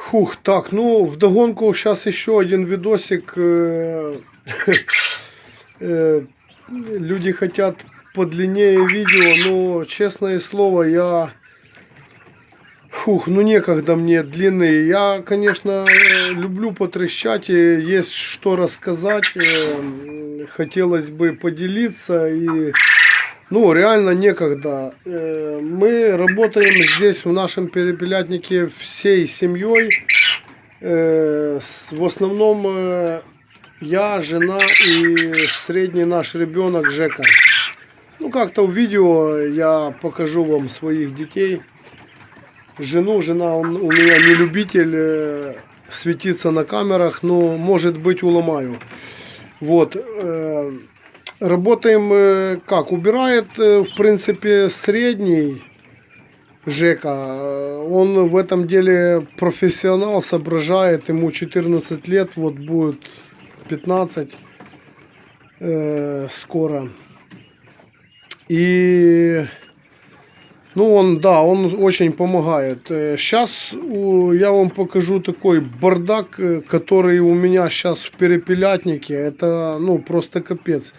Фух, так, ну, вдогонку сейчас еще один видосик. Люди хотят подлиннее видео, но, честное слово, ну, некогда мне длинные. Я, конечно, люблю потрещать, и есть что рассказать. Хотелось бы поделиться, и, ну, реально некогда. Мы работаем здесь, в нашем Перепелятнике, всей семьей. В основном я, жена и средний наш ребенок Жека. Ну, как-то в видео я покажу вам своих детей. Жена у меня не любитель светиться на камерах, но, может быть, уломаю. Вот. Работаем как? Убирает, в принципе, средний Жека. Он в этом деле профессионал, соображает. Ему 14 лет, вот будет 15 скоро. И ну, он очень помогает. Сейчас я вам покажу такой бардак, который у меня сейчас в Перепелятнике. Это, ну, просто капец.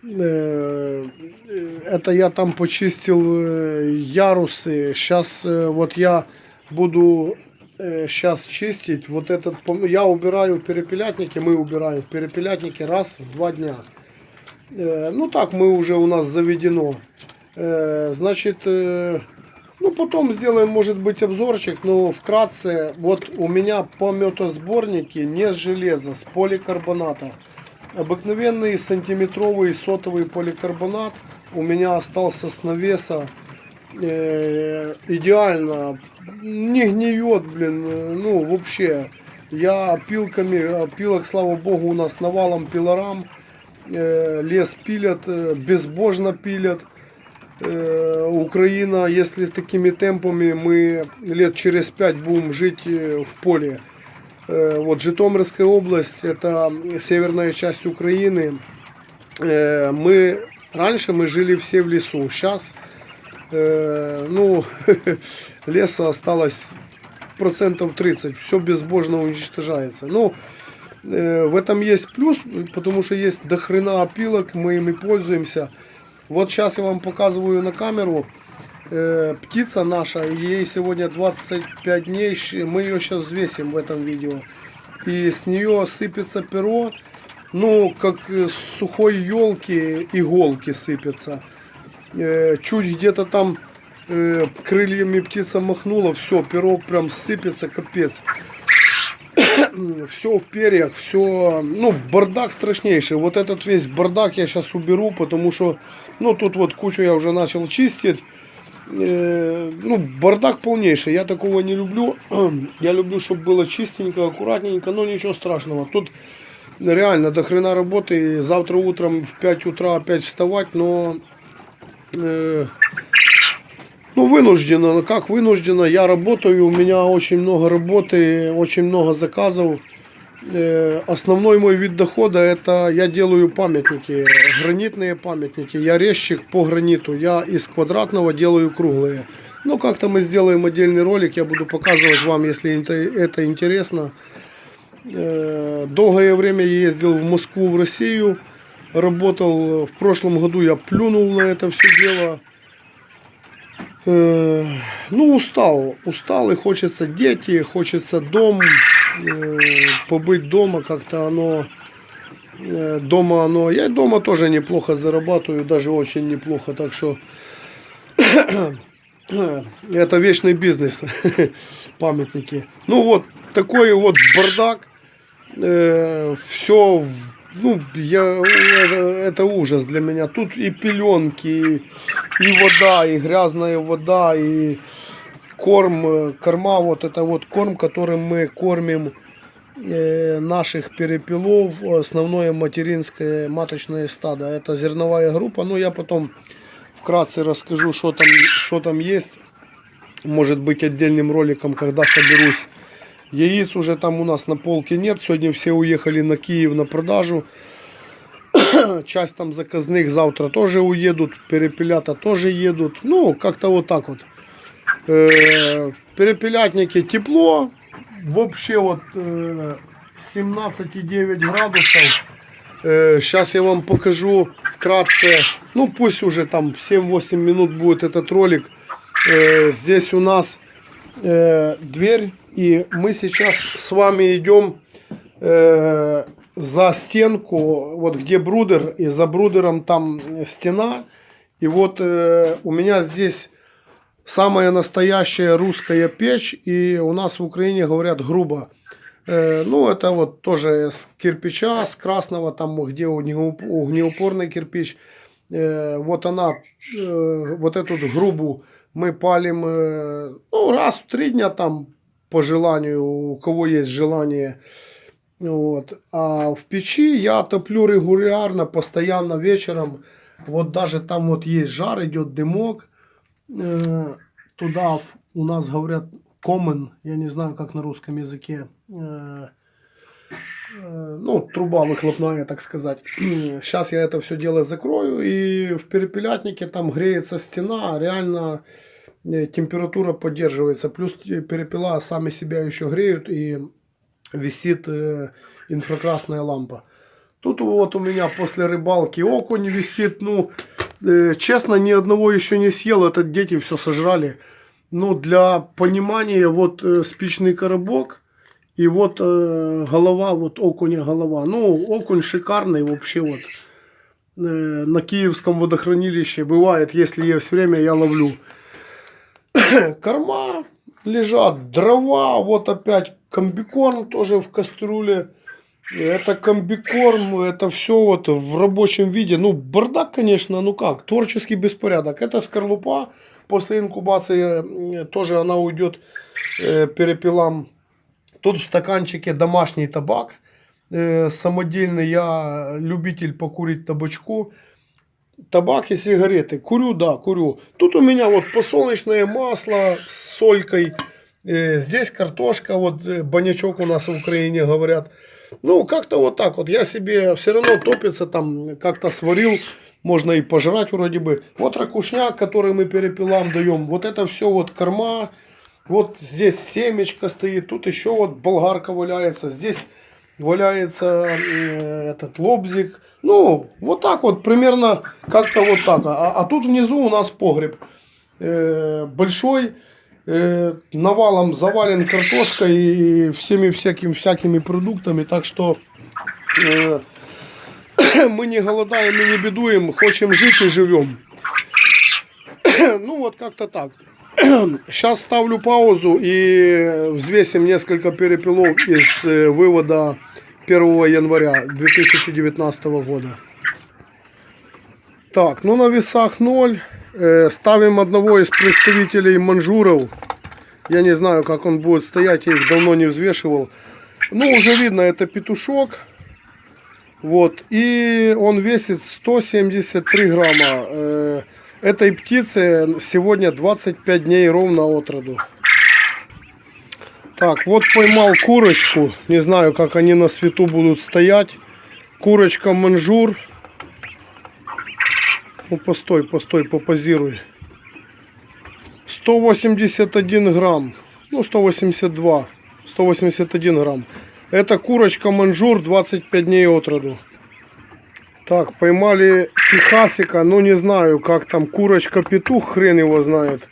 Это я там почистил ярусы. Сейчас вот я буду сейчас чистить. Вот этот, я убираю в Перепелятнике, мы убираем в Перепелятнике раз в 2 дня. Ну так мы уже у нас заведено. Значит, ну потом сделаем, может быть, обзорчик, но вкратце, вот у меня пометосборники не с железа, с поликарбоната. Обыкновенный сантиметровый сотовый поликарбонат у меня остался с навеса. Идеально, не гниет, блин, ну вообще. Я пилок, слава богу, у нас навалом пилорам. Лес пилят, безбожно пилят. Украина, если с такими темпами, мы лет через 5 будем жить в поле. Вот Житомирская область, это северная часть Украины. Раньше мы жили все в лесу. Сейчас, ну, леса осталось процентов 30. Все безбожно уничтожается. Ну, в этом есть плюс, потому что есть дохрена опилок, мы ими пользуемся. Вот сейчас я вам показываю на камеру. Птица наша, ей сегодня 25 дней, мы ее сейчас взвесим в этом видео. И с нее сыпется перо, ну, как с сухой елки иголки сыпятся. Чуть где-то там крыльями птица махнула, все, перо прям сыпется, капец. Все в перьях, все, ну, бардак страшнейший. Вот этот весь бардак я сейчас уберу, потому что, ну, тут вот кучу я уже начал чистить. Ну, бардак полнейший, я такого не люблю. Я люблю, чтобы было чистенько, аккуратненько, но ничего страшного. Тут реально до хрена работы, завтра утром в 5 утра опять вставать, но ну, вынужденно, как вынужденно, я работаю, у меня очень много работы, очень много заказов. Основной мой вид дохода, это я делаю памятники, гранитные памятники. Я резчик по граниту, я из квадратного делаю круглые. Ну, как-то мы сделаем отдельный ролик, я буду показывать вам, если это интересно. Долгое время я ездил в Москву, в Россию, работал. В прошлом году я плюнул на это все дело. Ну, устал и хочется дети, хочется дом, побыть дома, как-то оно, я дома тоже неплохо зарабатываю, даже очень неплохо, так что это вечный бизнес, памятники. Ну, вот такой вот бардак, все. Ну, это ужас для меня. Тут и пеленки, и вода, и грязная вода, и корма. Вот это вот корм, которым мы кормим наших перепелов. Основное материнское маточное стадо. Это зерновая группа. Ну, я потом вкратце расскажу, что там есть. Может быть, отдельным роликом, когда соберусь. Яиц уже там у нас на полке нет. Сегодня все уехали на Киев на продажу. Часть там заказных завтра тоже уедут. Перепелята тоже едут. Ну, как-то вот так вот. В Перепелятнике тепло. вообще вот 17,9 градусов. Сейчас я вам покажу вкратце, ну пусть уже там 7-8 минут будет этот ролик. Здесь у нас дверь, и мы сейчас с вами идем за стенку, вот где брудер, и за брудером там стена. И вот у меня здесь самая настоящая русская печь, и у нас в Украине говорят грубо. Ну, это вот тоже с кирпича, с красного, там, где огнеупорный кирпич. Вот она, вот эту грубу мы палим, ну, раз в 3 дня, там, по желанию, у кого есть желание. Вот. А в печи я топлю регулярно, постоянно вечером. Вот даже там вот есть жар, идет дымок. Туда у нас говорят комен, я не знаю, как на русском языке. Ну, труба выхлопная, так сказать. Сейчас я это все дело закрою, и в перепелятнике там греется стена, реально температура поддерживается. Плюс перепела сами себя еще греют, и висит инфракрасная лампа. Тут вот у меня после рыбалки окунь висит. Ну, честно, ни одного еще не съел. Это дети все сожрали. Ну, для понимания, вот спичный коробок и вот голова, вот окуня голова. Ну, окунь шикарный вообще вот. На Киевском водохранилище бывает, если есть время, я ловлю. Корма лежат, дрова, вот опять комбикорм тоже в кастрюле. Это комбикорм, это все вот в рабочем виде. Ну, бардак, конечно, ну как, творческий беспорядок. Это скорлупа, после инкубации тоже она уйдет перепелам. Тут в стаканчике домашний табак, самодельный, я любитель покурить табачку. Табак и сигареты. Курю, да, курю. Тут у меня вот подсолнечное масло с солькой. Здесь картошка, вот банячок у нас в Украине говорят. Ну, как-то вот так вот. Я себе все равно топится там, как-то сварил. Можно и пожрать вроде бы. Вот ракушняк, который мы перепелам даем. Вот это все вот корма. Вот здесь семечко стоит. Тут еще вот болгарка валяется. Здесь валяется этот лобзик. Ну, вот так вот, примерно как-то вот так. А тут внизу у нас погреб. Большой. Навалом завален картошкой и всеми всякими продуктами. Так что мы не голодаем и не бедуем. Хотим жить и живем. Ну, вот как-то так. Сейчас ставлю паузу и взвесим несколько перепелов из вывода 1 января 2019 года. Так, ну на весах 0. Ставим одного из представителей манжуров. Я не знаю, как он будет стоять, я их давно не взвешивал. Ну, уже видно, это петушок. Вот, и он весит 173 грамма. Этой птице сегодня 25 дней ровно от роду. Так, вот поймал курочку. Не знаю, как они на свету будут стоять. Курочка манжур. Ну, постой, попозируй. 181 грамм. Ну, 182. 181 грамм. Это курочка манжур, 25 дней от роду. Так, поймали техасика. Ну, не знаю, как там. Курочка-петух, хрен его знает.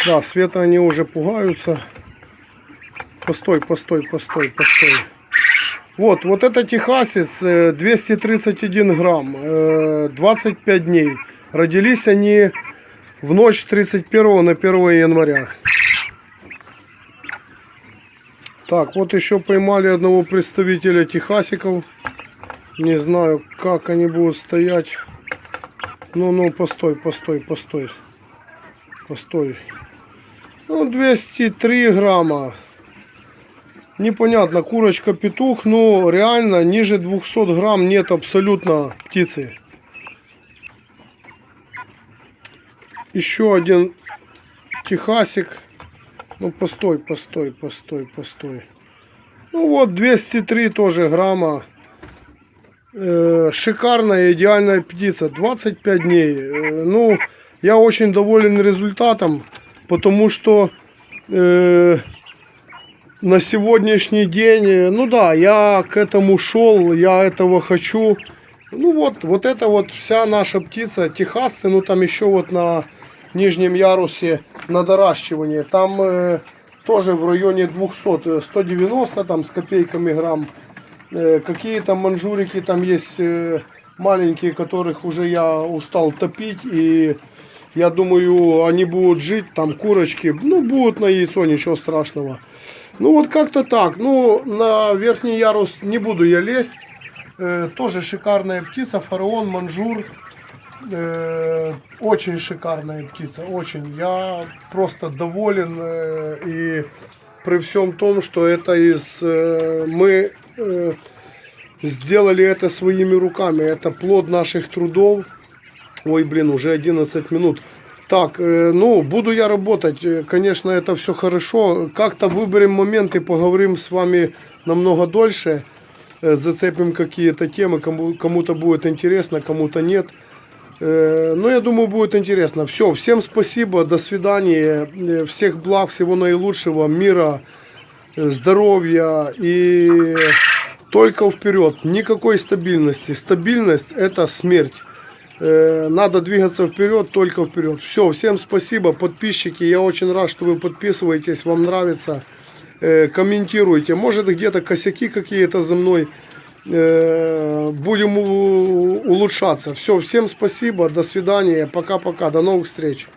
Да, Света они уже пугаются. Постой. Вот это техасец, 231 грамм, 25 дней. Родились они в ночь с 31 на 1 января. Так, вот еще поймали одного представителя техасиков. Не знаю, как они будут стоять. Ну, постой. Ну, 203 грамма. Непонятно, курочка-петух, но реально ниже 200 грамм нет абсолютно птицы. Еще один техасик. Ну, постой. Ну, вот 203 тоже грамма. Шикарная, идеальная птица. 25 дней. Ну, я очень доволен результатом, потому что... на сегодняшний день, ну да, я к этому шел, я этого хочу. Ну вот это вот вся наша птица, техасцы, ну там еще вот на нижнем ярусе на доращивание, там тоже в районе 200, 190 там с копейками грамм. Какие-то манжурики там есть маленькие, которых уже я устал топить, и я думаю, они будут жить, там курочки, ну будут на яйцо, ничего страшного. Ну вот как-то так. Ну на верхний ярус не буду я лезть. Тоже шикарная птица, фараон, манжур. Очень шикарная птица, очень. Я просто доволен и при всем том, что это мы сделали это своими руками. Это плод наших трудов. Ой, блин, уже 11 минут. Так, ну, буду я работать. Конечно, это все хорошо. Как-то выберем момент и поговорим с вами намного дольше. Зацепим какие-то темы. Кому-то будет интересно, кому-то нет. Но я думаю, будет интересно. Все, всем спасибо, до свидания. Всех благ, всего наилучшего, мира, здоровья и только вперед. Никакой стабильности. Стабильность – это смерть. Надо двигаться вперед, только вперед. Все, всем спасибо, подписчики. Я очень рад, что вы подписываетесь, вам нравится. Комментируйте. Может, где-то косяки какие-то за мной. Будем улучшаться. Все, всем спасибо, до свидания, пока-пока, до новых встреч.